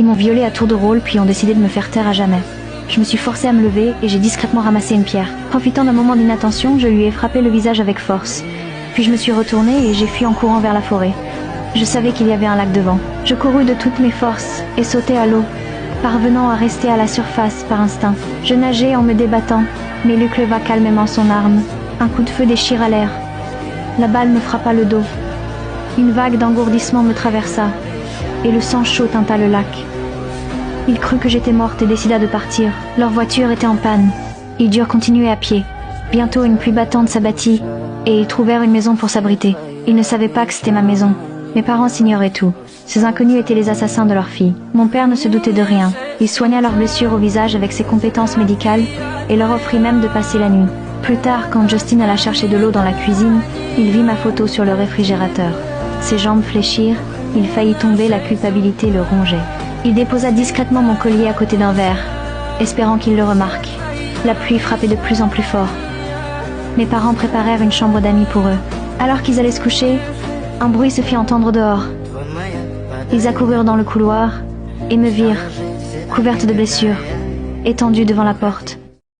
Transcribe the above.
Ils m'ont violée à tour de rôle puis ont décidé de me faire taire à jamais. Je me suis forcée à me lever et j'ai discrètement ramassé une pierre. Profitant d'un moment d'inattention, je lui ai frappé le visage avec force. Puis je me suis retournée et j'ai fui en courant vers la forêt. Je savais qu'il y avait un lac devant. Je courus de toutes mes forces et sautai à l'eau, parvenant à rester à la surface par instinct. Je nageais en me débattant, mais Luc leva calmement son arme. Un coup de feu déchira l'air. La balle me frappa le dos. Une vague d'engourdissement me traversa, et le sang chaud teinta le lac. Il crut que j'étais morte et décida de partir. Leur voiture était en panne. Ils durent continuer à pied. Bientôt une pluie battante s'abattit, et ils trouvèrent une maison pour s'abriter. Ils ne savaient pas que c'était ma maison. Mes parents s'ignoraient tout. Ces inconnus étaient les assassins de leur fille. Mon père ne se doutait de rien. Il soigna leurs blessures au visage avec ses compétences médicales, et leur offrit même de passer la nuit. Plus tard, quand Justin alla chercher de l'eau dans la cuisine, il vit ma photo sur le réfrigérateur. Ses jambes fléchirent, il faillit tomber, la culpabilité le rongeait. Il déposa discrètement mon collier à côté d'un verre, espérant qu'il le remarque. La pluie frappait de plus en plus fort. Mes parents préparèrent une chambre d'amis pour eux. Alors qu'ils allaient se coucher, un bruit se fit entendre dehors. Ils accoururent dans le couloir et me virent, couverte de blessures, étendue devant la porte.